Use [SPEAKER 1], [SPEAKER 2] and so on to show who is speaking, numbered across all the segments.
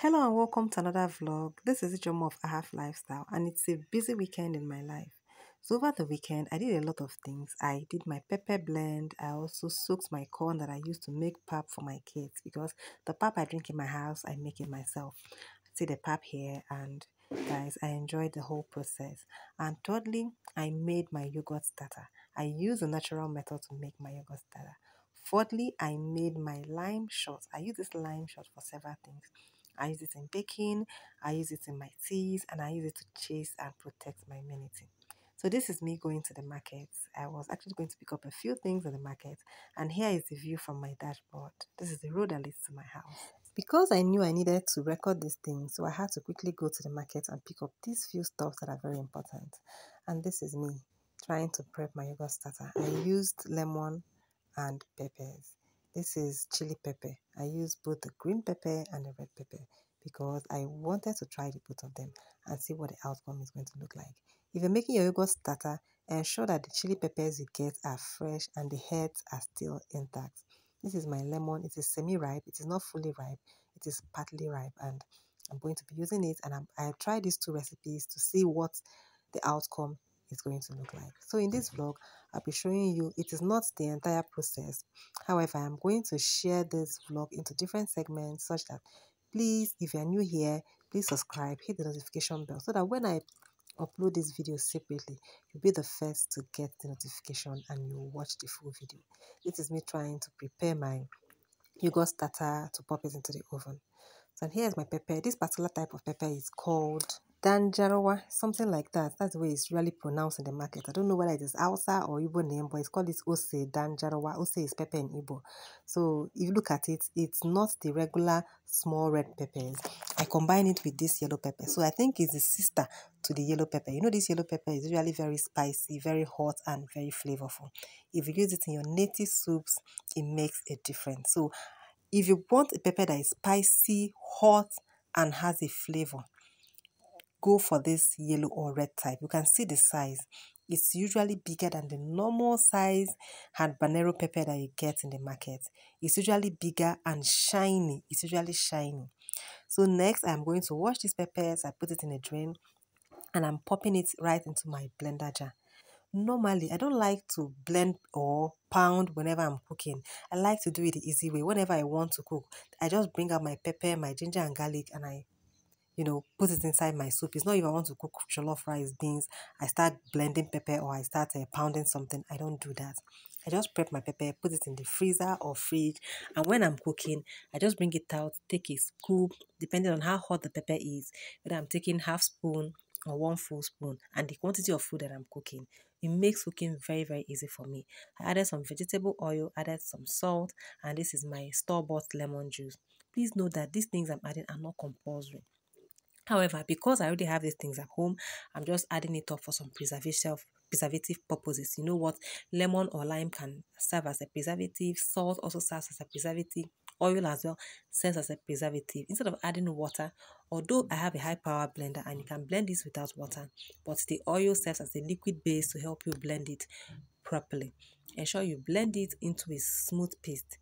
[SPEAKER 1] Hello and welcome to another vlog. This is Ijoma of Ahaf Lifestyle and it's a busy weekend in my life. So over the weekend, I did a lot of things. I did my pepper blend. I also soaked my corn that I used to make pap for my kids because the pap I drink in my house, I make it myself. See the pap here and guys, I enjoyed the whole process. And thirdly, I made my yogurt starter. I use a natural method to make my yogurt starter. Fourthly, I made my lime shot. I use this lime shot for several things. I use it in baking, I use it in my teas, and I use it to chase and protect my immunity. So this is me going to the market. I was actually going to pick up a few things in the market, and here is the view from my dashboard. This is the road that leads to my house. Because I knew I needed to record these things, so I had to quickly go to the market and pick up these few stuff that are very important. And this is me trying to prep my yogurt starter. I used lemon and peppers. This is chili pepper. I use both the green pepper and the red pepper because I wanted to try the both of them and see what the outcome is going to look like. If you're making your yogurt starter, ensure that the chili peppers you get are fresh and the heads are still intact. This is my lemon. It is semi-ripe. It is not fully ripe. It is partly ripe and I'm going to be using it and I tried these two recipes to see what the outcome is going to look like. So in this vlog, I'll be showing you it is not the entire process. However, I'm going to share this vlog into different segments such that please, if you're new here, please subscribe, hit the notification bell so that when I upload this video separately, you'll be the first to get the notification and you'll watch the full video. This is me trying to prepare my yogurt starter to pop it into the oven. So here's my pepper. This particular type of pepper is called Danjarawa, something like that. That's the way it's really pronounced in the market. I don't know whether it is Hausa or Igbo name, but it's called this Ose Danjarawa. Ose is pepper in Igbo. So if you look at it, it's not the regular small red peppers. I combine it with this yellow pepper. So I think it's the sister to the yellow pepper. You know, this yellow pepper is usually very spicy, very hot, and very flavorful. If you use it in your native soups, it makes a difference. So if you want a pepper that is spicy, hot, and has a flavor, go for this yellow or red type. You can see the size. It's usually bigger than the normal size habanero pepper that you get in the market. It's usually bigger and shiny. It's usually shiny. So next, I'm going to wash these peppers. I put it in a drain and I'm popping it right into my blender jar. Normally, I don't like to blend or pound whenever I'm cooking. I like to do it the easy way. Whenever I want to cook, I just bring out my pepper, my ginger and garlic, and I put it inside my soup. It's not if I want to cook jollof rice, beans, I start blending pepper or I start pounding something. I don't do that. I just prep my pepper, put it in the freezer or fridge, and when I'm cooking, I just bring it out, take a scoop, depending on how hot the pepper is, whether I'm taking half spoon or one full spoon, and the quantity of food that I'm cooking. It makes cooking very, very easy for me. I added some vegetable oil, added some salt, and this is my store-bought lemon juice. Please note that these things I'm adding are not compulsory. However, because I already have these things at home, I'm just adding it up for some preservative purposes. You know what? Lemon or lime can serve as a preservative. Salt also serves as a preservative. Oil as well serves as a preservative. Instead of adding water, although I have a high power blender and you can blend this without water, but the oil serves as a liquid base to help you blend it properly. Ensure you blend it into a smooth paste.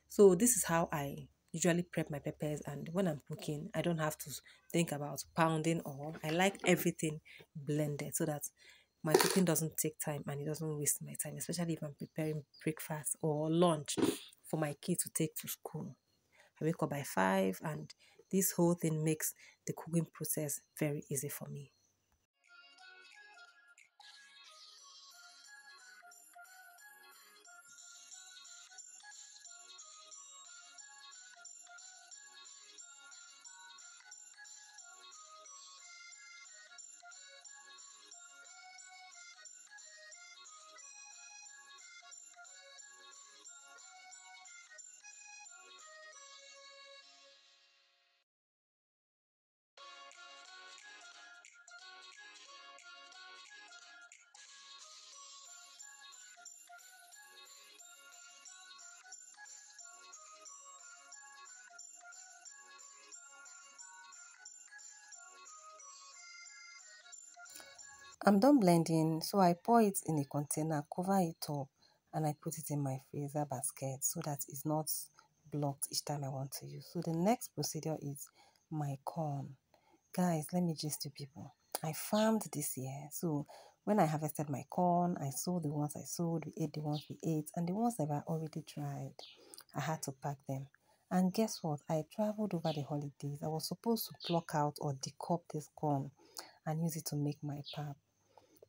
[SPEAKER 1] So this is how I usually prep my peppers, and when I'm cooking, I don't have to think about pounding, or I like everything blended so that my cooking doesn't take time and it doesn't waste my time, especially if I'm preparing breakfast or lunch for my kids to take to school. I wake up by 5 and this whole thing makes the cooking process very easy for me. I'm done blending, so I pour it in a container, cover it up, and I put it in my freezer basket so that it's not blocked each time I want to use. So the next procedure is my corn. Guys, let me just to people. I farmed this year. So when I harvested my corn, I sold the ones I sold, we ate the ones we ate, and the ones that were already dried, I had to pack them. And guess what? I traveled over the holidays. I was supposed to pluck out or decop this corn and use it to make my pap.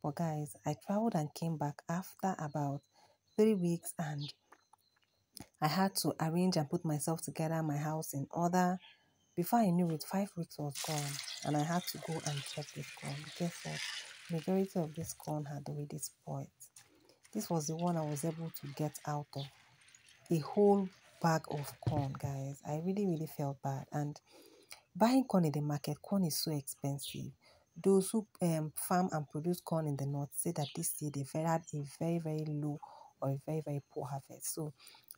[SPEAKER 1] But guys, I traveled and came back after about 3 weeks, and I had to arrange and put myself together, my house in order. Before I knew it, 5 weeks was gone, and I had to go and check this corn. Guess what? Majority of this corn had already spoiled. This was the one I was able to get out of a whole bag of corn, guys. I really, really felt bad. And buying corn in the market, corn is so expensive. Those who farm and produce corn in the north say that this year they've had a very, very low or a very, very poor harvest. So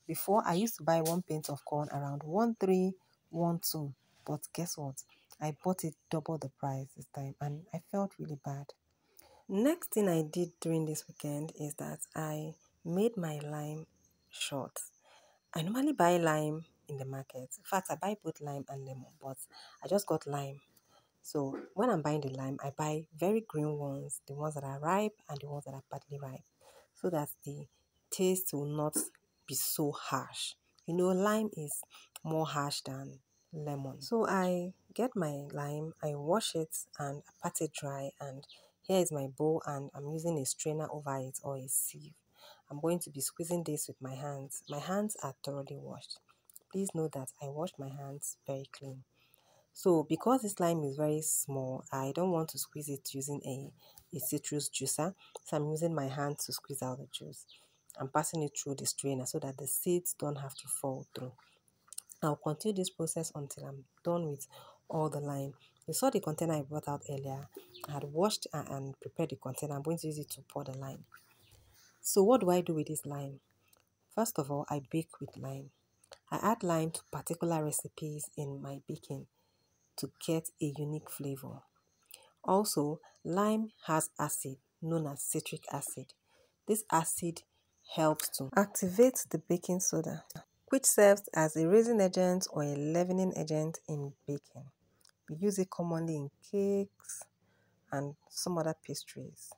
[SPEAKER 1] before, I used to buy one pint of corn around 1,312, but guess what? I bought it double the price this time, and I felt really bad. Next thing I did during this weekend is that I made my lime short. I normally buy lime in the market. In fact, I buy both lime and lemon, but I just got lime. So when I'm buying the lime, I buy very green ones, the ones that are ripe and the ones that are partly ripe, so that the taste will not be so harsh. You know, lime is more harsh than lemon. So I get my lime, I wash it and I pat it dry, and here is my bowl, and I'm using a strainer over it or a sieve. I'm going to be squeezing this with my hands. My hands are thoroughly washed. Please note that I wash my hands very clean. So because this lime is very small, I don't want to squeeze it using a citrus juicer. So I'm using my hand to squeeze out the juice. I'm passing it through the strainer so that the seeds don't have to fall through. I'll continue this process until I'm done with all the lime. You saw the container I brought out earlier. I had washed and prepared the container. I'm going to use it to pour the lime. So what do I do with this lime? First of all, I bake with lime. I add lime to particular recipes in my baking to get a unique flavor. Also, lime has acid known as citric acid. This acid helps to activate the baking soda, which serves as a raising agent or a leavening agent in baking. We use it commonly in cakes and some other pastries.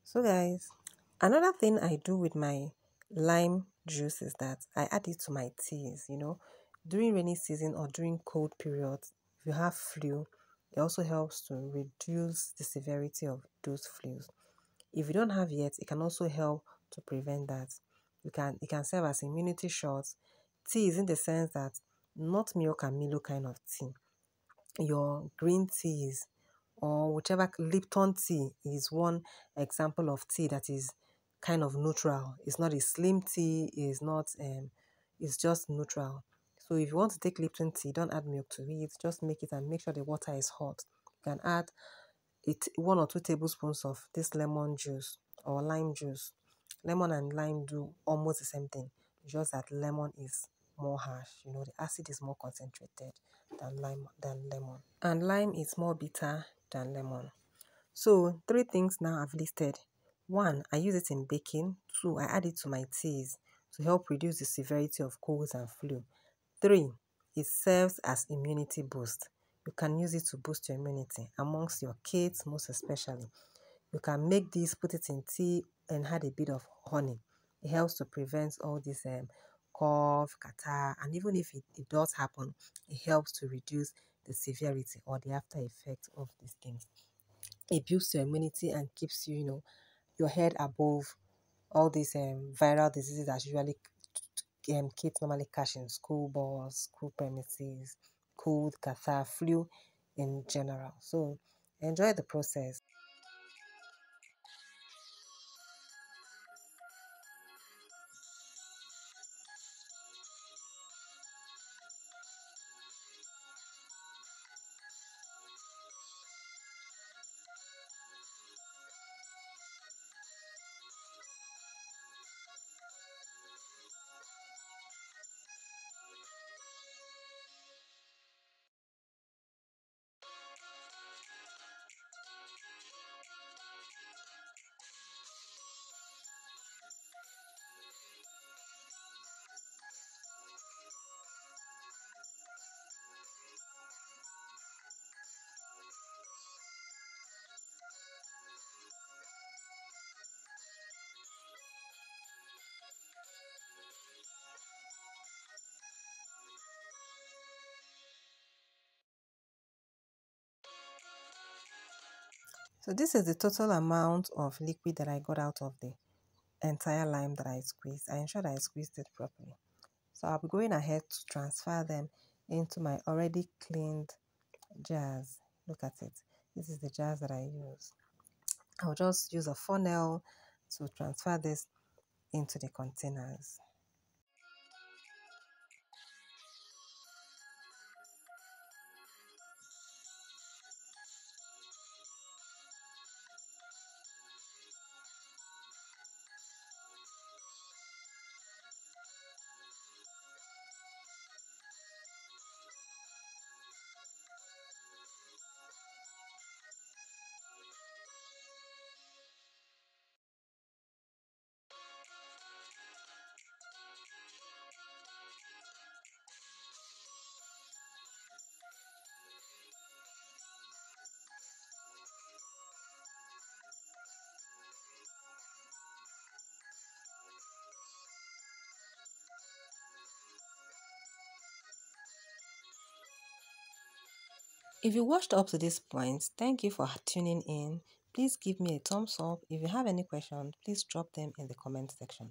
[SPEAKER 1] So guys, another thing I do with my lime juice is that I add it to my teas, during rainy season or during cold periods. If you have flu, it also helps to reduce the severity of those flus. If you don't have yet, it can also help to prevent that. It can serve as immunity shots. Tea is in the sense that not milk and Milo kind of tea. Your green teas or whichever Lipton tea is one example of tea that is kind of neutral. It's not a slim tea, it's just neutral. So if you want to take Lipton tea, don't add milk to it. Just make it and make sure the water is hot. You can add 1 or 2 tablespoons of this lemon juice or lime juice. Lemon and lime do almost the same thing, just that lemon is more harsh. The acid is more concentrated than lemon, and lime is more bitter than lemon. So 3 things now I've listed. 1, I use it in baking. 2, I add it to my teas to help reduce the severity of colds and flu. 3, it serves as immunity boost. You can use it to boost your immunity amongst your kids, most especially. You can make this, put it in tea, and add a bit of honey. It helps to prevent all this cough, catarrh, and even if it does happen, it helps to reduce the severity or the after effect of these things. It boosts your immunity and keeps you, your head above all these viral diseases that usually kids normally catch in school bus, school premises, cold, catarrh, flu in general. So enjoy the process. So this is the total amount of liquid that I got out of the entire lime that I squeezed. I ensured I squeezed it properly. So I'll be going ahead to transfer them into my already cleaned jars. Look at it. This is the jars that I use. I'll just use a funnel to transfer this into the containers. If you watched up to this point, thank you for tuning in. Please give me a thumbs up. If you have any questions, please drop them in the comment section.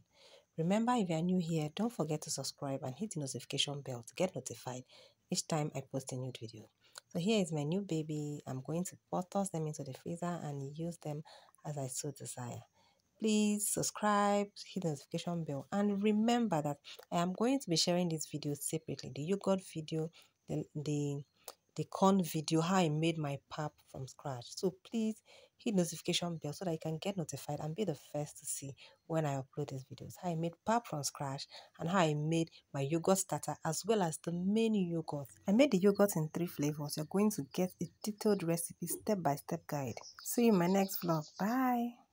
[SPEAKER 1] Remember, if you are new here, don't forget to subscribe and hit the notification bell to get notified each time I post a new video. So here is my new baby. I'm going to toss them into the freezer and use them as I so desire. Please subscribe, hit the notification bell, and remember that I am going to be sharing these videos separately. The yogurt video, the corn video, how I made my pap from scratch. So please hit notification bell so that you can get notified and be the first to see when I upload these videos. How I made pap from scratch and how I made my yogurt starter as well as the main yogurt. I made the yogurt in 3 flavors. You're going to get a detailed recipe step-by-step guide. See you in my next vlog. Bye.